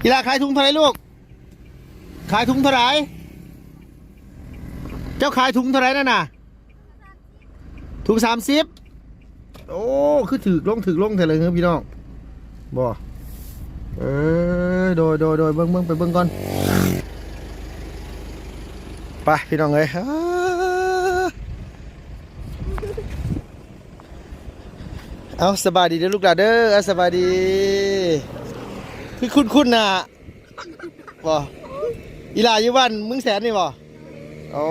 กีฬาขายถุงเท่าไรลูกขายถุงเท่าไรเจ้าขายถุงเท่าไรนั่นน่ะถุง30โอ้คือถือลงเถอะเลยครับพี่น้องบ่โดยเบิ้งไปเบิ้งก่อนไปพี่น้องเลยเอาสบายดีเด้อลูกหลานเด้อสบายดีคือคุ้นน่ะบ่อีหลาอยู่บ้านมึงแสนนี่บ่โอ้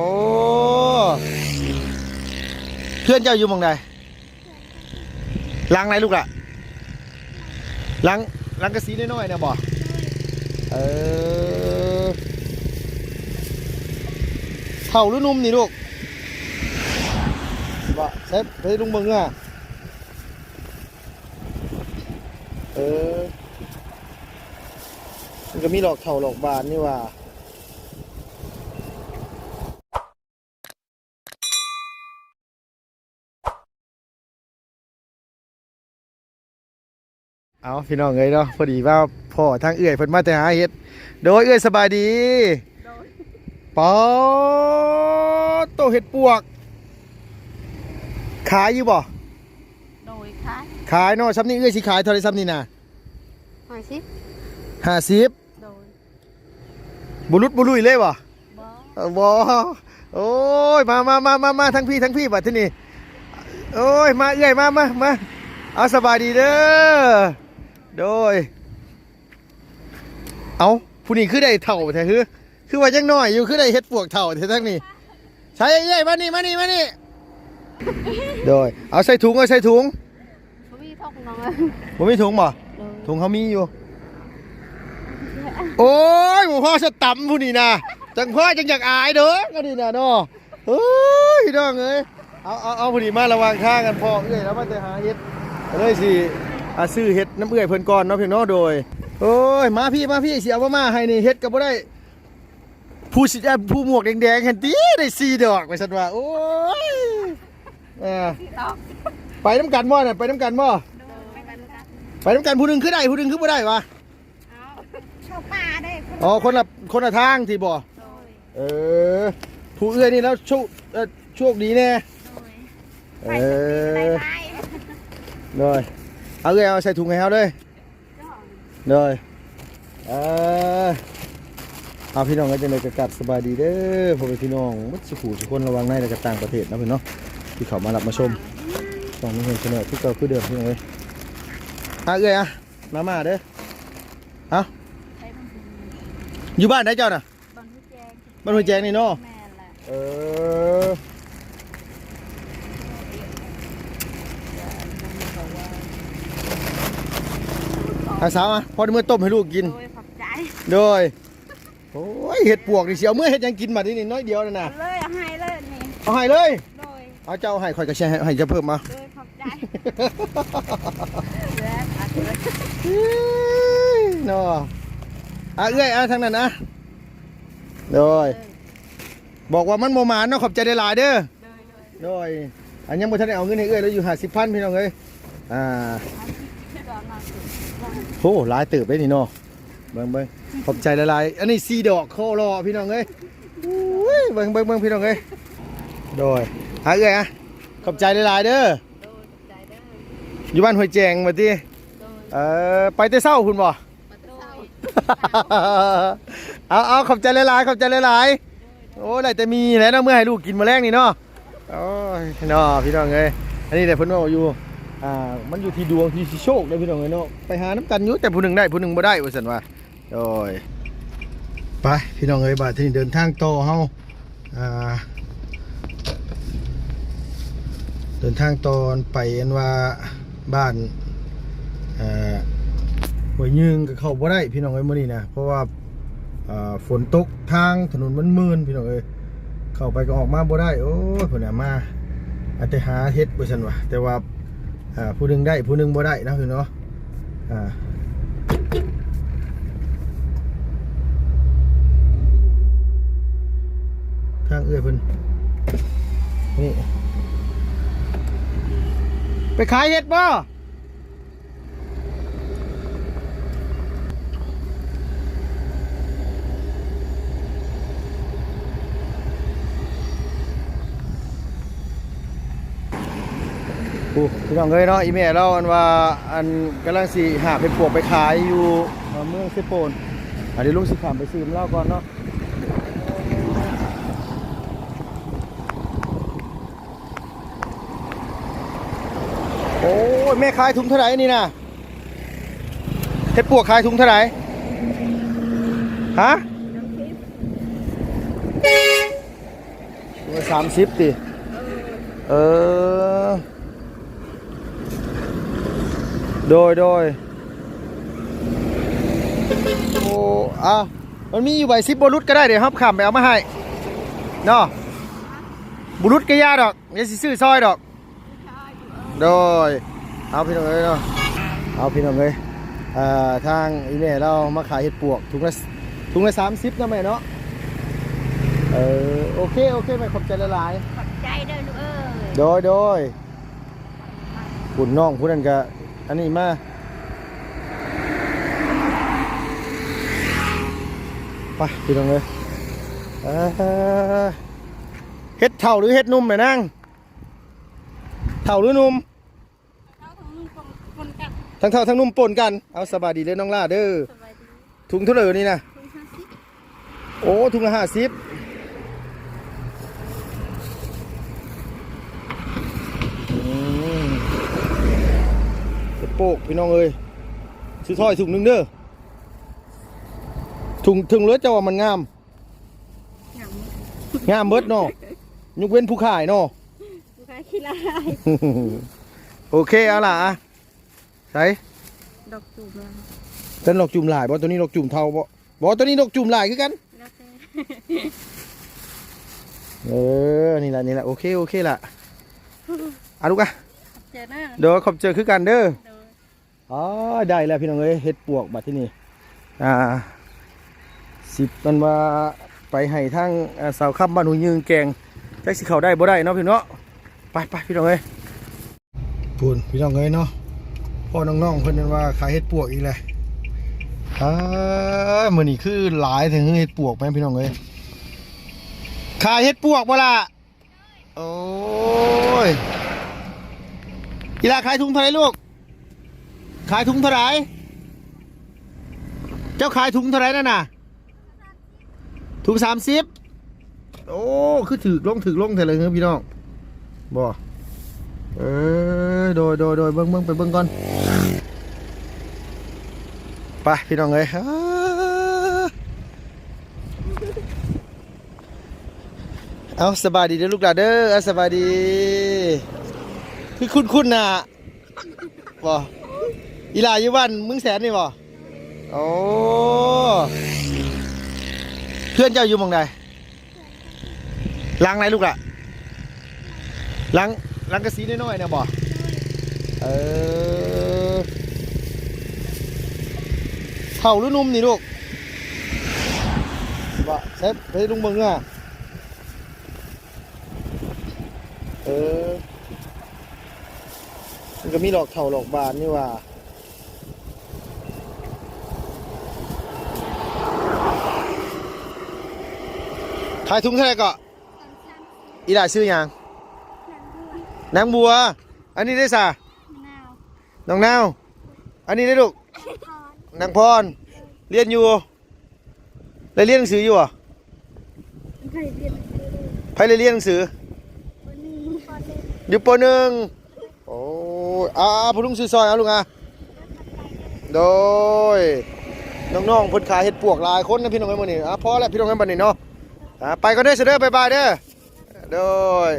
เพื่อนเจ้าอยู่หม่องใดล้างไหนลูกล่ะล้างกระสีน้อยๆเนี่ยบ่เท่าหรือนุ่มนี่ลูกบ่เซฟไปลุงเบิ่งอ่ะมันก็มีหลอกเท่าหลอกบานนี่ว่าเอาพี่น้องเลยเนาะพอดีว่าพ่อทางเอื้อยเพิ่นมาแต่หาเฮ็ดโดยเอื้อยสบายดีปอโตเห็ดปวกขายอยู่บ่โดยขายเนาะซ้ำนี่เอื้อยสิขายเท่าไรซ้ำนี่น่ะ50โดยบุรุษเลยบ่บ่ โอ้ยมาทั้งพี่บัดที่นี่โอ้ยมาเอื้อยมาเอาสบายดีเด้อโดยเอาผู้นี้คือได้เท่าแท้คือว่ายังน้อยอยู่คือได้เฮ็ดปวกเท่าแท้ทั้งนี้ใช่เอ้ยมานี่โดยเอาใส่ถุงบ่มีถุงบ่ถุงเขามีอยู่โอ้ยหมูพ่อสตัมผู้นี้นะจังพ่อจังอยากอายเด้อก็นี่นะเนาะเฮ้ยน้องเอ้ยเอาผู้นี้มาระวังทางกันพ่อเอ้ยแล้วมาแต่หาเฮ็ดเลยสิซื้อเฮ็ดน้ำเอื้อยเพิ่นก่อนเนาะเพียงเนาะโดยโอ้ยมาพี่สิเอามาให้นี่เฮ็ดก็บ่ได้ผู้หมวกแดงๆเห็นติได้4 ดอกไปซั่นว่าโอ้ยไปน้ำกันบ่น่ะไปน้ำกันผู้หนึงคือได้ผู้หนึงคือบ่ได้วะชาวป่าได้อ๋อคนละทางที่บ่ผู้เอื้อยนี่แล้วโชคดีแน่เลยเอาเลยเอาใส่ถุงให้เขาเลยเอาพี่น้องก็จะเลยกระกัดสบายดีเด้อพ่อแม่พี่น้องมัดสุขุทุกคนระวังในและกระต่างประเทศนะพี่น้องที่เขามารับมาชมต้องมีเงินเสนอทุกเก่าคือเดิมพี่น้องเลยเลยมาเด้อเอาอยู่บ้านไหนเจ้าน่ะบ้านห้วยแจงนี่เนาะสาวพอได้เมื่อต้มให้ลูกกินโดยโอ้ยเห็ดปวกดิเสียวเมื่อเห็ดยังกินมาที่นี่น้อยเดียวนะนะเลยเอาให้เลยนี่เอาให้เลยเอาเจ้าให้คอยกระแชให้จะเพิ่มมาขอบใจเนาะเอ้ยทางนั้นนะโดยบอกว่ามันโมมาเนาะขอบใจได้หลายเด้อโดยอันยังบ่ทันได้เอาเงินให้เอ้ยแล้วอยู่50,000พี่น้องเอ้ยโอ้หลายตื่นไปนี่เนาะเบิ่งขอบใจละลายอันนี้4 ดอกโครอพี่น้องเอ้ยเบิ่งพี่น้องเอ้ยโดยเอ้ยขอบใจละลายเด้ออยู่บ้านห้วยแจงมาติไปแต่เช้าคุณบ่เอาขอบใจละลายโอ้ได้แต่มีแล้วเนาะเมื่อให้ลูกกินมาแรงนี่เนาะโอ้ยเนาะพี่น้องเอ้ยอันนี้แต่เพิ่นว่าอยู่มันอยู่ที่ดวงที่โชคเลยพี่น้องเนาะไปหาน้ำกันอยู่แต่ผู้หนึ่งได้ผู้หนึ่งบ่ได้ว่าซั่นว่าโอ้ยไปพี่น้องเอ้ยบาดที่เดินทางต่อเฮาเดินทางต่อไปอันว่าบ้านห้วยยืงก็เข้าบ่ได้พี่น้องเอ้ยมื้อนี้นะเพราะว่าฝนตกทางถนนมันมืดพี่น้องเอ้ยเข้าไปก็ออกมาบ่ได้โอ้ยเพิ่นมาอาจจะหาเฮ็ดว่าซั่นว่าแต่ว่าผู้หนึ่งได้ผู้หนึ่งบ่ได้นะพี่เนาะทางเอื้อยเพิ่นนี่ไปขายเห็ดบ่ พี่น้องเอ้ยเนาะอีเมลเราอันว่าอันกำลังสิหาเป็นปวกไปขายอยู่เมืองเซโปนเดี๋ยวลุงสิขามไปซื้อเหล้าก่อนเนาะโอ้ยแม่ขายถุงเท่าไหร่นี่นะเฮ็ดปวกขายถุงเท่าไหร่ฮะ30ติเออโดยโอ้มันมีอยู่ใบ10บุรุษก็ได้เดี๋ยวครับขำไปเอามาให้เนาะบุรุษก็ยาดอกอย่าสิซื้อซอยดอกโดยเอาพี่น้องเอ้ยเนาะเอาพี่น้องเอ้ยทางอีแม่เรามาขายเห็ดปวกถุงละ30นะแม่เนาะโอเคแม่ขอบใจละลาย ขอบใจเด้อลูกเอ้ย โดยคุณน้องผู้นั้นก็อันนี้มาไปพี่น้องเลยเฮ็ดเท่าหรือเฮ็ดนุ่มแม่นางเท่าหรือนุ่ม เขาของลุงคนกัน ทั้งเท่าทั้งนุ่มปนกันเอาสบายดีเลยน้องล่าเด้อ สบายดี ถุงเท่าไหร่นี่นะ คุณ50 โอ้ถุงละ50โปกพี่น้องเอ้ยซื้อถ้อยถุงนึงเด้อถุงเลือดเจ้าว่ามันงามงามเบิดเนาะยกเว้นผู้ขายเนาะ ลูกค้าขี้ลาย โอเคเอาล่ะใส่ ดอกจูบแล้ว ต้นดอกจุ่มหลายบ่ตัวนี้ดอกจุ่มเทาบ่ตัวนี้ดอกจุ่มหลายคือกัน แล้วแต่ นี่แหละโอเคล่ะเอาลูกอะ เจอหน้า เดี๋ยวขอบเจอคือกันเด้อ โดย อ๋อได้แล้วพี่น้องเอ้ยเฮ็ดปวกบัดที่นี่10มันว่าไปให้ทางสาวค่ำบ้านหูยืงแกงจักสิเข้าได้บ่ได้เนาะพี่เนาะไปพี่น้องเอ้ยพูนพี่น้องเอ้ยเนาะพ่อน้องๆเพิ่นว่าขายเฮ็ดปวกอีกเลยมื้อนี้คือหลายถึงเฮ็ดปวกแม่พี่น้องเอ้ยขายเฮ็ดปวกบ่ล่ะโอ้ยกีฬาขายถุงเท่าไหร่ลูกขายถุงเท่าไหร่เจ้าขายถุงเท่าไหร่นั่นน่ะถุง30โอ้คือถือลงเท่าไหร่ครับพี่น้องบ่โดยเบิ่งไปเบิ่งก่อนไปพี่น้องเอ้ยเอาสบายดีเด้อลูกหลานเด้อสบายดีคือคุ้นน่ะบ่อีหลาอยู่บ้านมึงแสนนี่บ่โอ้เพื่อนเจ้าอยู่หม่องใดล้างไหนลูกล่ะล้างกระสีน้อยๆเนี่ยบ่เท่าหรือนุ่มนี่ลูกบ่เซฟไปลุงเบิ่งอ่ะมันก็มีหลอกเท่าหลอกบานนี่ว่าขายถุงเท่าไหร่ก็อีหลาซื้อยังนางบัวอันนี้ได้สะ มะนาว น้องนาวอันนี้ได้ลูกนางพรเรียนอยู่ได้เรียนหนังสืออยู่อ่ะ ใครเรียน ใครได้เรียนหนังสือ วันนี้พอเล่น อยู่ป .1 โอ้ผู้ลุงซื้อซอยเอาลุงอ่ะโดยน้องๆเพิ่นขายเห็ดปวกหลายคนนะพี่น้องไอ้มื้อนี้พอแล้วพี่น้องไอ้บัดนี้เนาะไปก็ได้เสด็จบายเด้อโดย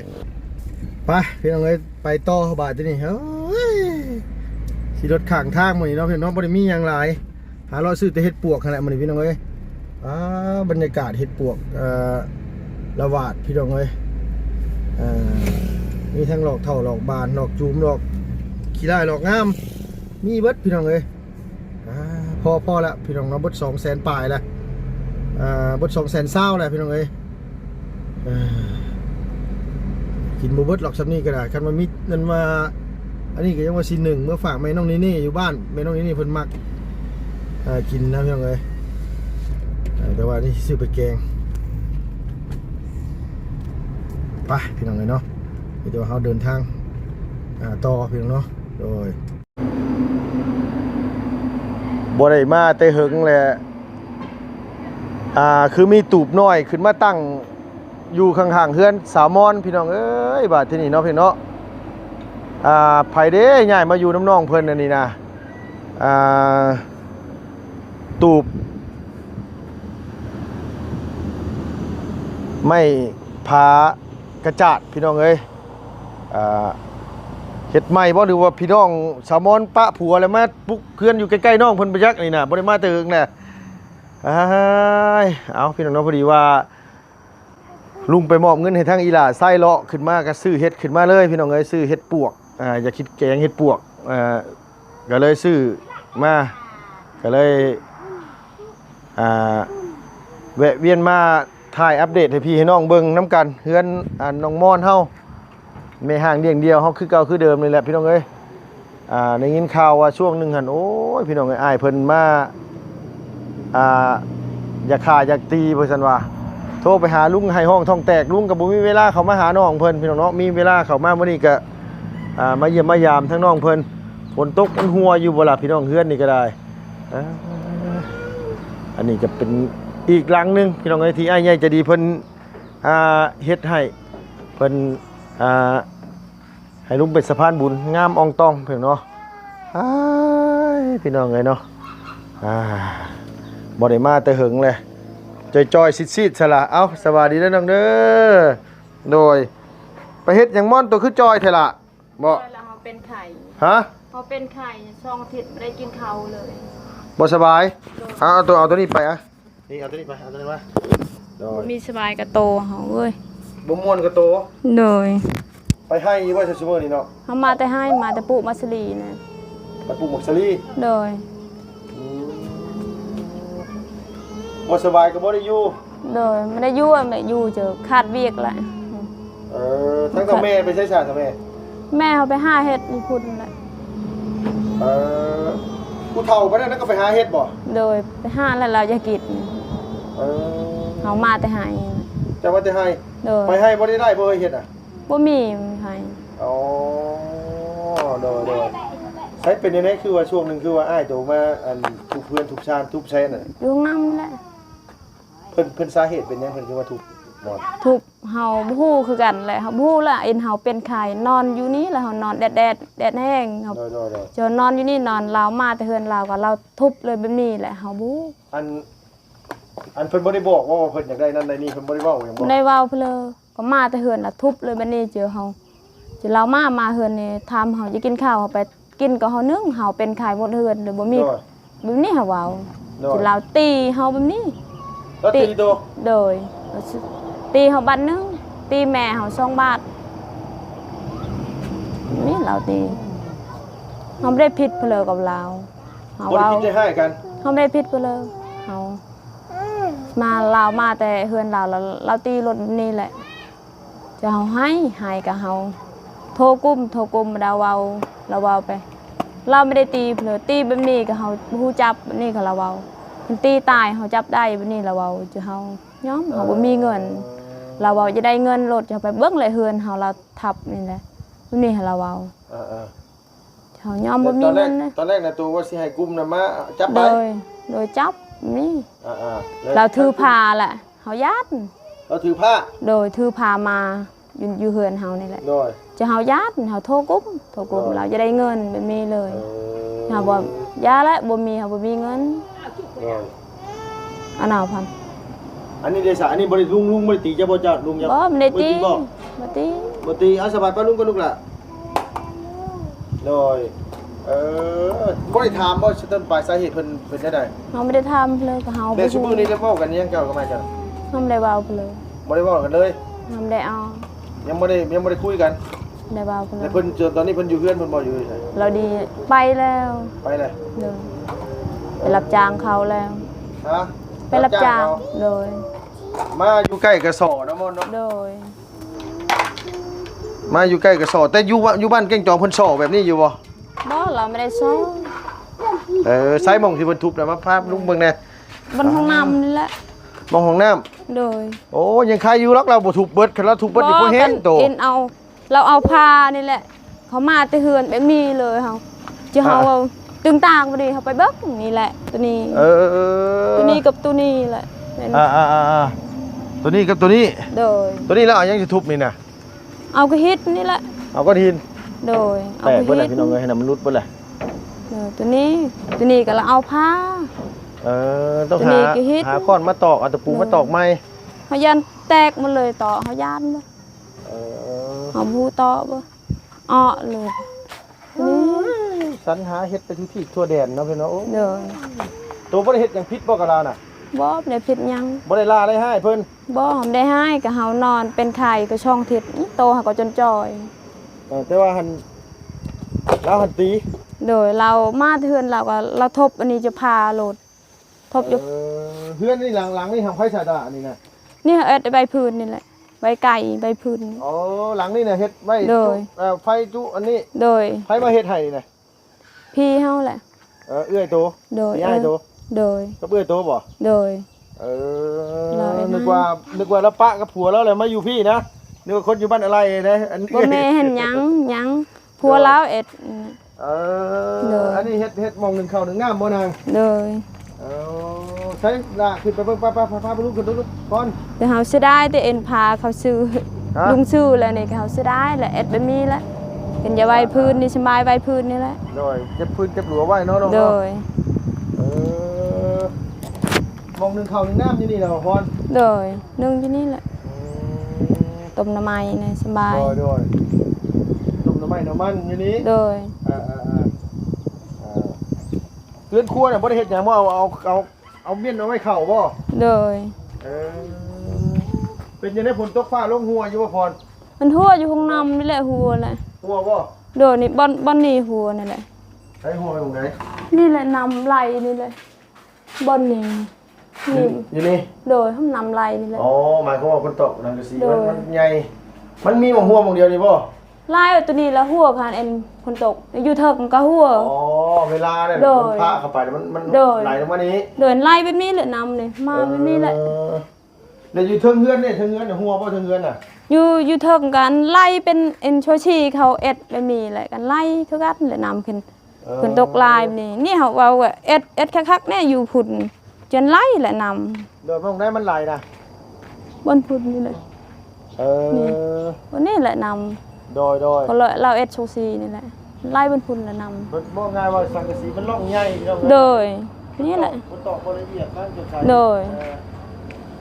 ไปพี่น้องเอ้ยไปต่อบาทที่นี่เฮ้ยขี่รถข้างทางมื้อนี้เนาะพี่น้องบ่ได้มีหยังหลายหาเราซื้อแต่เห็ดปวกนั่นแหละมื้อนี้พี่น้องเอ้ยบรรยากาศเห็ดปวกละวาดพี่น้องเอ้ยมีทั้งหลอกเท่าหลอกบานหลอกจูมหลอกขี้ได้หลอกงามมีเบิดพี่น้องเอ้ยพอละพี่น้องเนาะเบิด200,000ปลายละเบิด220,000ละพี่น้องเอ้ยกินบ่เบิดหรอกซับนี้ก็ได้คันว่ามีเงินมาอันนี้ก็ยังว่า1เมื่อฝากแม่น้องนี่อยู่บ้านแม่น้องนี่เพิ่นมักกินนะพี่น้องเอ้ยแต่ว่านี่ซื้อไปแกงไปพี่น้องเอ้ยเนาะเดี๋ยวเราเดินทาง ต่อเพียงเนาะโดยบ่ได้มาแต่หึงแหละคือมีตูบน้อยขึ้นมาตั้งอยู่ข้างๆเฮือนสาวมอนพี่น้องเอ้ยบาดที่นี่เนาะพี่เนาะไผเด้ย้ายมาอยู่น้ำน้องเพิ่นอันนี้นะตูบไม่ผากระจาดพี่น้องเอ้ยเฮ็ดใหม่บ่หรือว่าพี่น้องสาวมอนปะผัวแล้วมาปุกเพื่อนอยู่ใกล้ๆน้องเพิ่นไปจักนี่น่ะบ่ได้มาแต่หึงแหละเอาพี่น้องเนาะพอดีว่าลุงไปมอบเงินให้ทางอีหล่าไส้เลาะขึ้นมาก็ซื้อเฮ็ดขึ้นมาเลยพี่น้องเอ้ยซื้อเฮ็ดปวกอย่าคิดแกงเฮ็ดปวกก็เลยซื้อมาก็เลยแวะเวียนมาถ่ายอัปเดตให้พี่ให้น้องเบิ่งน้ำกันเฮือนน้องมอนเฮาแม่ห่างเดียงเดียวเฮาคือเก่าคือเดิมนี่แหละพี่น้องเอ้ยได้ยินข่าวว่าช่วงหนึงหั่นโอ้ยพี่น้องเอ้ยอ้ายเพิ่นมาอยากฆ่าอยากตีเพิ่นซั่นว่าโทรไปหาลุงให้ห้องท้องแตกลุงก็บ่มีเวลาเข้ามาหาน้องเพิ่นพี่น้องเนาะมีเวลาเข้ามามื้อนี้ก็มาเยี่ยมมายามทั้งน้องเพิ่นฝนตกมันหัวอยู่บ่ล่ะพี่น้องเฮือนนี่ก็ได้อันนี้ก็เป็นอีกหลังนึงพี่น้องเอ้ยที่อ้ายใหญ่ใจะดีเพิ่นเฮ็ดให้เพิ่นให้ลุงเป็นสะพานบุญงามอองตองพี่น้องเนาะพี่น้องเอ้ยเนาะบ่ได้มาแต่หึงเลยจอยๆซิดๆซะล่ะเอ้าสวัสดีเด้อน้องเด้อโดยไปเฮ็ดหยังม่อนตัวคือจอยแท้ล่ะบ่แล้วเขาเป็นไข่ ฮะเขาเป็นไข่ช่องอาทิตย์ไม่ได้กินเขาเลยบ่สบายเอาตัวนี้ไปนี่เอาตัวนี้ไปเอาตัวนี้มาโดยมีสบายกับโตเขาเว้ยบ่ม่วนกับโตโดยไปให้ว่าซุมื้อนี้เนาะเฮามาแต่ให้มาแต่ปุมัสลีนะไปปลูกมักสลีโดยบ่สบายก็บ่ได้อยู่โดยไม่ได้อยู่ไม่อยู่เจอขาดเวียกแหละทั้งกับแม่ไปใช้ชาติแม่เขาไปหาเฮ็ดนี่พุ่นแหละผู้เฒ่าไปนั่นก็ไปหาเฮ็ดบ่โดยไปหาแล้วเราจะกินเขามาแต่หาจะว่าแต่ให้ไปให้บ่ได้บ่เฮ็ดบ่มีให้อ๋อโดยใช้เป็นยังไงคือว่าช่วงนึงคือว่าอ้ายโตมาอันทุกเพื่อนทุกชาติทุกแซ่น่ะอยู่นำแหละเพิ่นสาเหตุเป็นยังเพิ่นคือว่าทุกนอนทุกเฮาบ่ฮู้คือกันแหละเฮาบ่ฮู้ล่ะเอ็นเฮาเป็นไข้นอนอยู่นี่แล้วเฮานอนแดดแห้งเฮาจนนอนอยู่นี่นอนลาวมาแต่เฮือนลาวก็เราทุบเลยแบบนี้แหละเฮาบ่อันเพิ่นบ่ได้บอกว่าเพิ่นอยากได้นั่นได้นี่เพิ่นบ่ได้เว้าหยังบ่ได้เว้าเพิ่นเลยก็มาแต่เฮือนล่ะทุบเลยแบบนี้เจอเฮาจะเรามาเฮือนนี่ถามเฮาจะกินข้าวเฮาไปกินก็เฮานึ่งเฮาเป็นไข้หมดเฮือนเลยบ่มีแบบนี้เฮาเว้าจะเราตีเฮาแบบนี้ตีโตโดยตีเฮาบัดนึงตีแม่เฮา2 บาทนี่เราตีเฮาบ่ได้ผิดเพิ่นเลยกับเราเฮาเว้าบ่ได้ให้กันเฮาบ่ได้ผิดเพิ่นเลยเฮามาลาวมาแต่เฮือนเราตีรถนี่แหละจะเฮาให้กับเฮาโทรกุ้มเราเว้าไปเราไม่ได้ตีเพิ่นตีแบบนี้ก็เฮาฮู้จับแบบนี้ก็เราเว้าเพิ่นตีตายเฮาจับได้แบบนี้เราเว้าจะเฮายอมเฮาบ่มีเงินเราเว้าจะได้เงินรถจะไปเบิ่งเลยเฮือนเฮาเราทับนี่แหละแบบนี้ให้เราเว้าเฮายอมบ่มีเงินตอนแรกน่ะตัวว่าสิให้กุ้มน่ะมาจับไปโดยจับนี่เราถือผ้าแหละเฮายัดเราถือผ้าโดยถือผ้ามาอยู่เฮือนเฮานี่แหละจะเฮายัดเฮาโทรกุ้มเราจะได้เงินแบบนี้เลยเฮาบ่ยาแล้วบ่มีเฮาบ่มีเงินอันน่ะพันอันนี้เดซ่าอันนี้บ่ได้ลุงบ่ได้ตีจะบ่เจ้าลุงจะบ่ได้ตีบ่ตีเอาสบายป้าลุงก็ลุกล่ะโดยบ่ได้ถามบ่ต้นปลายสาเหตุเพิ่นเป็นจังได๋เฮาไม่ได้ถามเลยก็เฮาแต่ซุมื้อนี้ได้เว้ากันยังเจ้าก็มาจ้ะเฮาไม่ได้เว้าเลยบ่ได้เว้ากันเลยเฮาไม่ได้เอายังบ่ได้คุยกันได้เว้าเลยแต่เพิ่นตอนนี้เพิ่นอยู่เฮือนเพิ่นบ่อยู่ไสเราดีไปแล้วไปเลยไปรับจ้างเขาแล้วฮะไปรับจ้างโดยมาอยู่ใกล้กระสอนะมอนเนาะโดยมาอยู่ใกล้กระสอแต่อยู่บ้านเก่งจองเพิ่นสอแบบนี้อยู่บ่เราไม่ได้ซ้อไซส์มองที่เพิ่นทุบน่ะมาภาพลุงเบิ่งแน่บนห้องน้ำนี่แหละมองห้องน้ำโดยโอ้ยังใครอยู่หรอกเราบ่ทุบเบิดคันเราทุบเบิดนี่บ่เห็นโตเราเอาผ้านี่แหละเข เขามาแต่เฮือนแบบนี้เลยเฮาจะเฮาเอาตึงต่างบ่ดีเฮาไปเบิ่งนี่แหละตัวนี้ตัวนี้กับตัวนี้แหละเป็น ตัวนี้กับตัวนี้ โดย ตัวนี้แล้วเอายังสิทุบนี่น่ะ เอากระฮิตนี่แหละ เอาก้อนหิน โดยเอา แตก กระ เบิ่นแหละ ฮิต พี่น้องเอ้ยให้น้ำมันรุดเบิ่นแหละ ตัวนี้ก็ละเอาผ้า ต้อง ตัวนี้ก็ฮิต หาค้อนมาตอกเอาตะปูมาตอกใหม่ เฮายันแตกหมดเลยต่อเฮายันบ่ เออ เฮาบูต่อบ่อ้อเลยนี่ สรรหาเฮ็ดไปทุกที่ทั่วแดนเนาะพี่น้องโอ้ โดย ตัวบ่ได้เฮ็ดหยังผิดบ่กะลาน่ะ บ่ได้ผิดหยัง บ่ได้ล่าได้ให้เพิ่น บ่หอมได้ให้ก็เฮานอนเป็นไข่ก็ช่องทิศโตเฮาก็จนจอย แต่ว่าเราหันตี โดยเรามาเทือนเราก็เราทบอันนี้จะพาโหลดทบอยู่ เพื่อนนี่หลังนี่ทำไข่ชาดานี่นะ นี่เอ็ดใบพื้นนี่แหละใบไก่ใบพื้น อ๋อหลังนี่น่ะเฮ็ดไว้ โดย ไฟจุอันนี้ โดย ไฟมาเฮ็ดให้นี่นะ พี่เฮาแหละ เอื้อยโต โดย ย้ายโต โดย กับเอื้อยโตบ่ โดย เราได้ นึกว่าแล้วปะกับผัวแล้วเลยมาอยู่พี่นะนึกว่าคนอยู่บ้านอะไรนะอัน บ่แม่เห็นหยังพัวแล้วเอ็ด โดย อันนี้เฮ็ดมองหนึ่งเข้าหนึ่งงามบ่นาง โดย ใช่ละขึ้นไปเบิ่งพาไปลูกขึ้นลูกก่อน แต่เฮาสิได้แต่เอ็นพาเขาซื้อ ฮะ ลุงซื้อแล้วนี่ก็เฮาสิได้แหละเอ็ดแบบนี้แหละเป็นอย่าใบพื้นนี่สบายใบพื้นนี่แหละ โดยเก็บพื้นเก็บหลัวไว้เนาะน้อง โด เนาะ ย มองหนึ่งเข้าหนึ่งน้ำอยู่นี่นะพร โดยนึ่งที่นี่แหละต้มน้ำมันนี่สบาย โดยต้มน้ำมันอยู่นี้ โดย เพื่อนครัวเนี่ยบ่ได้เฮ็ดหยังบ่เอาเมียนเอาไว้เข้าบ่ โดย เป็นยังไงฝนตกฟ้าลงหัวอยู่บ่พร มันหัวอยู่ห้องน้ำนี่แหละหัวแหละ หัวบ่ โดยนี่บอนนี่หัวนี่แหละ ใช้หัวไปตรงไหน นี่แหละนำไหลนี่แหละบอนนี่นี่ อยู่นี่ โดยห้องนำไหลนี่แหละ อ๋อหมายความว่าฝนตกนั่นก็สิ โดย มันใหญ่มันมีหม่องหัวหม่องเดียวนี่บ่ ไล่ตัวนี้แล้วหัวผ่านเอ็นคนตกอยู่เถิกมันก็หัว อ๋อเวลาเนี่ย โดย มันพาเข้าไปแล้วมัน โดย ไหลลงมานี้ โดยไล่แบบนี้แหละนำนี่มาแบบนี้แหละ แล้วอยู่เทิงเฮือนเนี่ยเทิงเฮือนเนี่ยหัวบ่เทิงเฮือนน่ะ อยู่เถิกกันไล่เป็นเอ็นโชชีเขาเอ็ดแบบนี้แหละกันไล่คือกันแหละนำขึ้นคนตกลายแบบนี่นี่เขาเอาว่าเอ็ดคักๆเนี่ยอยู่พุ่นจนไล่แหละนำ โดยตรงได้มันไหลนะ บนพุ่นนี่เลย นี่ วันนี้แหละน โดย ำก็เลยเราเอ็ดโชซีนี่แหละไล่บนพุ่นแหละน มันบอกง่ายว่าสังกะสีมันล่องใหญ่เนาะ ำโดยนี่แหละ มันตอกบ่ละเอียดนั่นจะใช่ โดย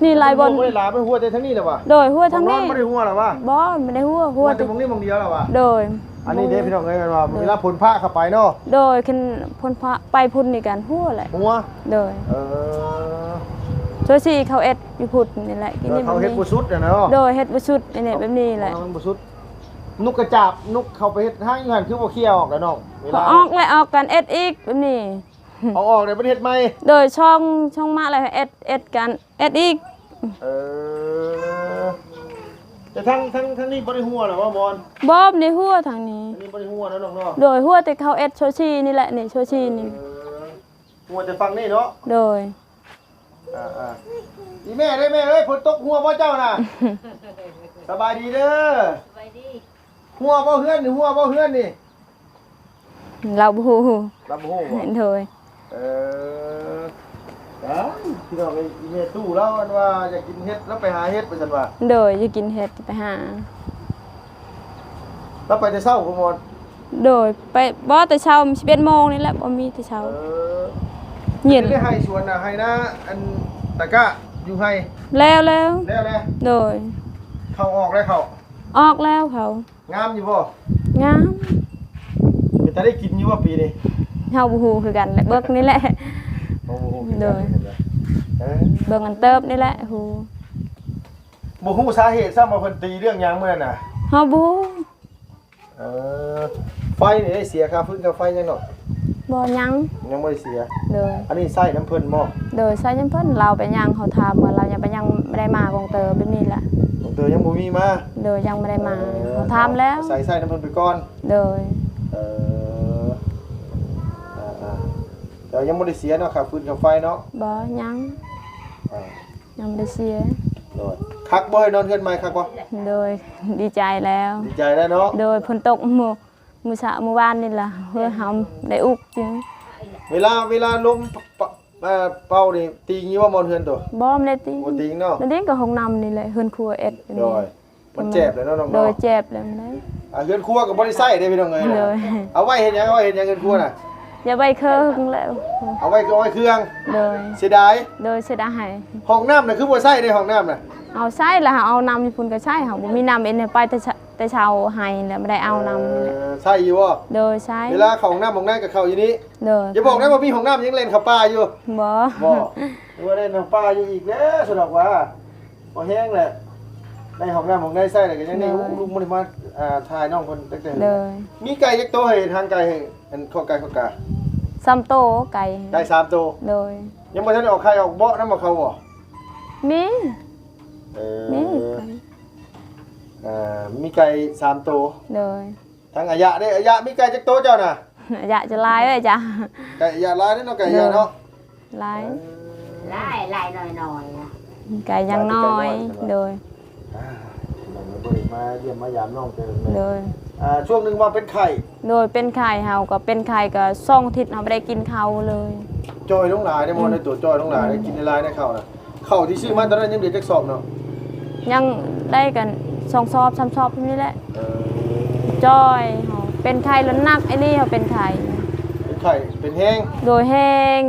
นี่ไล่บน บ่ได้หลาไปหัวแต่ทั้งนี้แหละว่ะ โดยหัวทั้งนี้ บ่ได้หัวหรอวะ บอไม่ได้หัว หัวแต่ตรงนี้มองเดียวหรอวะ โดย อันนี้เด้พี่น้องเอ้ยว่าเวลาผลผ้าเข้าไปเนาะ โดยขึ้นพ่นพระไปพุ่นนี่กันหัวแหละ หัว โดยโชซีเขาเอ็ดอยู่พุ่นนี่แหละกิน แล้ว นี่แบ เขา บ เฮ็ด นี้ บ่สุดน่ะเนาะ โดยเฮ็ดบ่สุดนี่แบบนี้แหละ มันบ่สุดนุกกระจาบนุกเข้าไปเฮ็ดห้างอยู่หั่นคือบ่เคี่ยวออกแล้วน้องเว พอ ลา ออกเลยออกกันเอ็ดอีกแบบนี้ เอาออกได้ประเทศใหม่ โดยช่องมาอะไรเอ็ดกันเอ็ดอีก แต่ทั้งนี้บ่ได้หัวหรอว่าบอล บอบในหัวทางนี้ อันนี้บ่ได้หัวนะน้องเนาะ โดยหัวแต่เขาเอ็ดโชชีนี่แหละนี่โชชีนี่ หัวจะฟังนี่เนาะ โดย อีแม่ได้แม่เอ้ยฝนตกหัวบ่เจ้าน่ะ สบายดีเด้อสบายดีหัวบ่เฮือนนี่หัวบ่เฮือนนี่ เราบู รับบ่ฮู้บ่ โดย พี่น้องไอ้อีแม่ตู้แล้วอันว่าอยากกินเฮ็ดแล้วไปหาเฮ็ดไปซั่นว่า โดยจะกินเห็ดไปหา แล้วไปแต่เช้าพุ่นบ่ โดยไปบ่แต่เช้า11 โมงนี่แหละบ่มีแต่เช้าเย็น ได้ให้สวนน่ะให้นะอันตะกะอยู่ให้ แล้ว แล้ว โดย เข้าออกแล้วเข้า ออกแล้วเขา งามอยู่บ่ งาม จะได้กินอยู่ว่าปีนี้ เฮาบ่ฮู้คือกันแหละเบิกนี่แหละ โอ้โห โดย เบิ่งอันเติบนี่แหละฮู้ บ่ฮู้สาเหตุซ้ำว่าเพิ่นตีเรื่องหยังมื้อนั้นน่ะ เฮาบ่ฮู้ ไฟนี่ได้เสียค่าฟื้นค่าไฟยังเนาะ บ่ยัง ยังบ่ได้เสีย โดย อันนี้ใช้น้ำเพิ่นบ่ โดยใส่ยังเพิ่นเราไปยังเขาถามว่าเรายังไปยังไม่ได้มากองเตอแบบนี้แหละ ของเธอยังบ่มีมา โดยยังไม่ได้มาเขาถามแล้ว ใส่น้ำเพิ่นไปก่อน โดย แต่ยังบ่ได้เสียเนาะค่าฟื้นค่าไฟเนาะ บ่ยังยังไม่ได้เสีย โดยคักบ่ให้นอนเฮือนใหม่คักบ่ โดยดีใจแล้ว ดีใจแล้วเนาะ โดยฝนตกหมู่ มื้อวานนี่ล่ะเพื่อเฮาได้อุกจัง เวลาลมเป่านี่ตีงี้ว่ามอนเฮือนตัว บ่มได้ติ บ่ตีงเนาะ นั่นเองก็ห้องน้ำนี่แหละเฮือนครัวเอ็ด โดยมันเจ็บเลยเนาะน้อง โด เนาะ ยเจ็บแล้วมันได้ เฮือนครัวก็บ่ได้ใช้ได้พี่น้องเอ้ย โดย เอาไว้เฮ็ดหยังเฮือนครัวน่ะ อย่าไปเคิงแล้ว เอาไว้เครื่อง โดย เสียดาย โดยเสียดาย ห้องน้ำน่ะคือบ่ใช้ได้ห้องน้ำน่ะ เอาใช้แล้วเอาน้ำญี่ปุ่นก็ใช้เฮาบ่มีน้ำเอ็นไปแต่เช้าให้แล้วไม่ได้เอาน้ำนี่แหละ ใช้อยู่บ่ โดยใช้ เวลาเข้าห้องน้ำห้องน้ำก็เข้าอยู่นี้ โดย อย่าบอกนะว่ามีห้องน้ำยังเล่นเข้าป่าอยู่ บ่ บ่ว่าเล่นเข้าป่าอยู่อีกแล้วสนอกว่าบ่แห้งแหละในห้องน้ำห้องในใช้แล้วก็ยังนี่ลุงบ่ได้มาถ่ายน้องเพิ่นตั้งแต่ โดย มีไก่ยักษ์โตให้ทางไก่ให้อันข้อไก่ข้อกา ซ้ำโตไก่ ไก่3ตัว โดย ยังบ่ทันได้ออกไข่ออกเบาะนำบ่เขาบ่ มี เอ มี มีไก่3ตัว โดย ทางอายะเด้อายะมีไก่จักโตเจ้าน่ะ อยากจะลายเอ้ยจ้ะ ไก่อายะหลายเด้อเนาะไก่อายะเนาะ ลาย ไล่หน่อยๆนะ ไก่ยังน้อยโดย มันบ่ได้มาเยี่ยมมายามน้องเจอ โดย ช่วงหนึงว่าเป็นไข่ โดยเป็นไข่เฮาก็เป็นไข่ก็ซ่องทิศเฮาบ่ได้กินข้าวเลย จอยลงหลายได้บ่ได้ตัวจอยลงหลายได้กินในลายในข้าวน่ะข้าวที่ซื้อมาตอนนั้นยังเหลือจักสอบเนาะ ยังได้กัน2 สอบ 3 สอบนี่แหละ เออ จ้อยเฮาเป็นไข่แล้วหนักไอ้นี่เฮาเป็นไข่ เป็นไข่เป็นแห้ง โดยแห้ง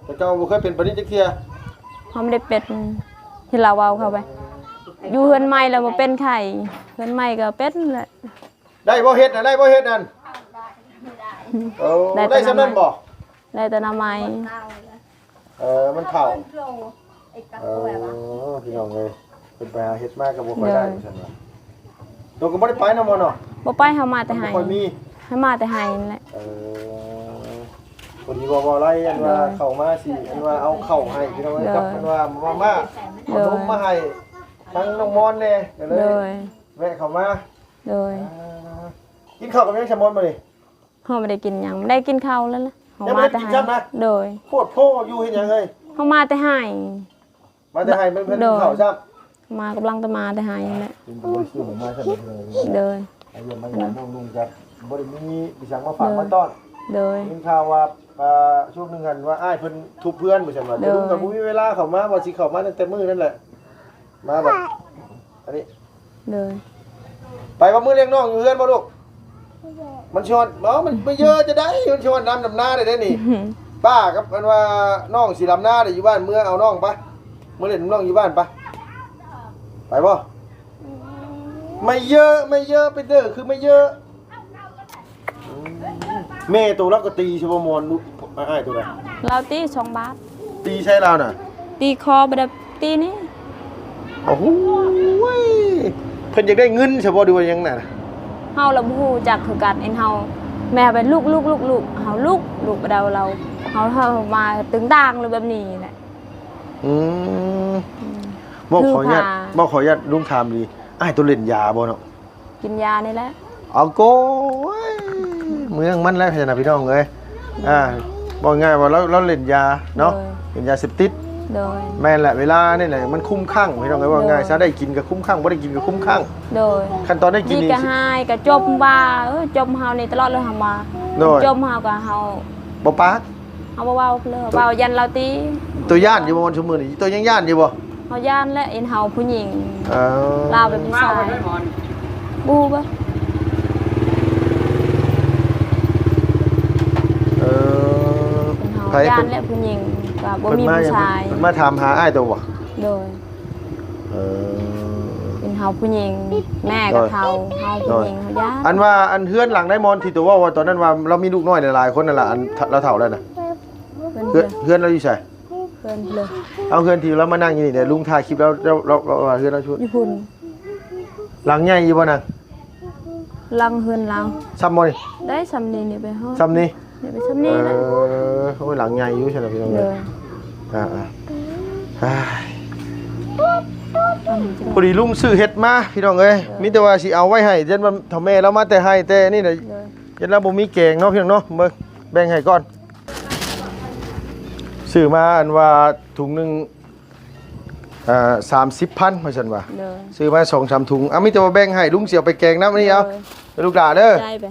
แต่เจ้าบ่เคยเป็นปานนี้จักเที่ย เฮาไม่ได้เป็นที่เราเอาเข้าไป อยู่เฮือนใหม่แล้วบ่เป็นไข่เฮือนใหม่ก็เป็นแหละ ได้บ่เฮ็ดน่ะได้บ่เฮ็ดนั่นโอ้ได้สำนั้นบ่ ได้แต่หน้าไม้ มันเข่าพี่น้องเลยเป็นไปหาเฮ็ดมากกับบ่ค่อยได้เหมือนกันว่ะตัวก็บ่ได้ไปนำบ่เนาะ บ่ไปเฮามาแต่ให้ บ่ค่อยมี ให้มาแต่ให้นั่นแหละ คนที่บ่ไล่อันว่าเข้ามาสิอันว่าเอาเข้าให้พี่น้องเอ้ยกับอันว่ามาเอานมมาให้ทั้งน้องมอนแน่ก็เล โด ย ย แวะเข้ามา โดย กินข้าวกับยังชะมอนมาดิ เฮาบ่ได้กินหยังได้กินข้าวแล้วล่ะเฮา ยังบ่ มา ได้ แต่ กิน ให้ ซ้ำนะ โดย โคตรโพอยู่เฮ็ดหยังเฮ้ย เฮามาแต่ให้ มาแต่ให้เพิ่นกินข้าวซ้ำ มากำลังจะมาแต่ให้นั่นแหละ กินบ่ได้ซื้อมาซั่นเลย โดย ไอ้เรื่องมันอย่างน้องนุ่งจะบ่ได้มีดิฉันมาฝากมาต้อน โดย ยินข่าวว่าช่วงหนึงกันว่าอ้ายเพิ่นทุบเพื่อนบ่ซั่นว่า เด้อ ลุงก็บ่มีเวลาเข้ามาบ่สิเข้ามาตั้งแต่มื้อนั่นแหละมาแบบอันนี้ โดย ไปว่ามื้อเลี้ยงน้องอยู่เฮือนบ่ลูกมันชวนมันไปเยอะจะได้มันชวนดำนาได้ได้นี่ ป้ากับอันว่าน้องสิดำนาได้อยู่บ้านเมื่อเอาน้องปะมื้อเล่นน้องอยู่บ้านปะไปบ่ไม่เยอะไปเด้อคือไม่เยอะแม่ตัวรักก็ตีชวมอนอ้ายตัวใด เราตี2 บาท ตีใช่เราน่ะ ตีคอบ่ได้ตีนี่ โอ้โหเพิ่นอยากได้เงินเฉพาะดูว่ายังน่ะ เฮาละบ่ฮู้จักคือกันเอ็นเฮาแม่เป็นลูกเฮาลูกบ่ได้เราเฮามาตึงต่างเลยแบบนี้แหละ อืมบอกขออนุญาต คือพา บอกขออนุญาตลุงถามดีอ้ายตัวเล่นยาบ่เนาะ กินยานี่แหละ เอาโกยเมืองมันแล้วพี่น้องพี่น้องเอ้ยบอกง่ายว่าเราเล่นยาเนาะเล่นยาเสพติด โดย แม่นแหละเวลานี่แหละมันคุ้มข้างพี่น้องเอ้ยว่าง่ายซะได้กินก็คุ้มข้างบ่ได้กินก็คุ้มข้าง โดย ขั้นตอนได้กิน นี่ นี่ ก็หายก็จมว่าจมเฮานี่ตลอดเลยเฮามา โดย จมเฮาก็เฮา บ่ปาก เฮาบ่เว้าเลยเว้ายันเราตี ตัวย่านอยู่บ่วันชั่วโมงนี่ตัวยังย่านอยู่บ่ เฮาย่านและเอ็นเฮาผู้หญิง เออ ลาวเป็นผู้ชายบูบ่ เออ เป็นเฮา ไผ ย่า เพิ่ น น และผู้หญิงก็บ่ เพิ่น มี มา ผู้ ยัง ชาย เพิ่นมาถามหาอ้ายตัวบ่ โดย เออ เป็นเฮาผู้หญิงแม่ก็เฒ่าเฮาผู้หญิงเฮาย่าน อันว่าอันเฮือนหลังได้มอนที่ตัวว่าตอนนั้นว่าเรามีลูกน้อยหลายๆคนนั่นล่ะอันเราเฒ่าแล้วน่ะ เพิ่น เฮือนเราอยู่ไส เพิ่นเลย เอาเฮือนที่เรามานั่งอยู่นี่เดี๋ยวลุงถ่ายคลิปแล้วเราว่าเฮือนเราชุด ญี่ปุ่น หลังใหญ่อยู่บ่น่ะ ลังเฮือนเรา ซ้ำบ่นี่ ได้สำนีนี่ไปฮอด ซ้ำนี่ เดี๋ยวไปสำนีนะ โอ้ยหลังใหญ่อยู่ใช่ไหมพี่น้อง เล เอ้ย ย อ่าพอดีลุงซื้อเฮ็ดมาพี่น้องเอ้ยมีแต่ว่าสิเอาไว้ให้เดี๋ยวมันเฒ่าแม่เรามาแต่ให้แต่นี่น่ะ เลย เดี๋ยวเราบ่มีแกงเนาะพี่น้องเนาะเบิ่งแบ่งให้ก่อนซื้อมาอันว่าถุงหนึง30,000ว่าซั่นว่า เลย ซื้อมา2-3ถุงมีแต่ว่าแบ่งให้ลุงสิเอาไปแกงน้ำอันนี้เอาลูกหลานเด้อ ใจไป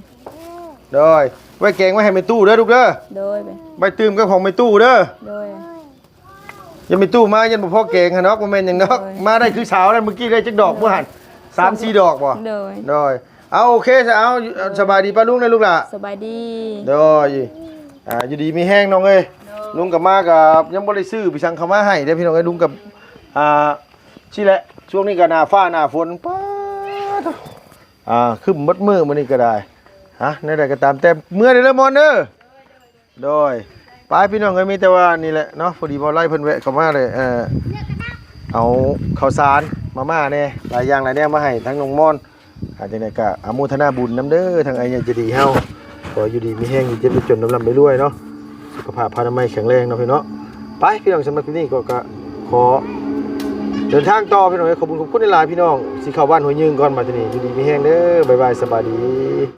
โดยไว้แกงไว้ให้แม่ตู้เด้อลูกเด้อ โดยไป ใบตื่มกับของแม่ตู้เด้อ โดย ยังแม่ตู้มายันบ่พอแกงหั่นเนาะบ่แม่นหยังเนาะ โดย มาได้คือเช้าแล้วเมื่อกี้ได้จักดอกบ่หั่น3-4 ดอกบ่ โดย โดยเอาโอเคซะเอาสบายดีป้าลุงนะลูกล่ะ สบายดี โดยอยู่ดีมีแห้งน้องเอ้ยลุงกับมากับยังบ่ได้ซื้อไปสั่งเขามาให้เด้อพี่น้องเอ้ยลุงกับชี่แหละช่วงนี้ก็หน้าฟ้าหน้าฝนป๊าดขึ้นมดมือมื้อนี้ก็ได้ฮะในใดก็ตามแต่เมื่อได้แล้วมอนเด้อโดยไปพี่น้องเอ้ยมีแต่ว่านี่แหละเนาะพอดีบ่ไล่เพิ่นแวะเข้ามาเลยเอาข้าวสารมาม่าแน่หลายอย่างหลายแนวมาให้ทั้งน้องมอนจังได๋ก็อนุโมทนาบุญนำเด้อทางไอ้ใจะดีเฮาขออยู่ดีมีแห้งอยู่เจ็บจนลำไปด้วยเนาะสุขภาพพานามัยแข็งแรงเนาะพี่เนาะไปพี่น้องสำหรับคลิปนี้ก็ขอเดินทางต่อพี่น้องขอบคุณในหลายพี่น้องสิเข้าบ้านหัวยืงก่อนมาที่นี่อยู่ดีมีแห้งเด้อบ๊ายบายสบายดี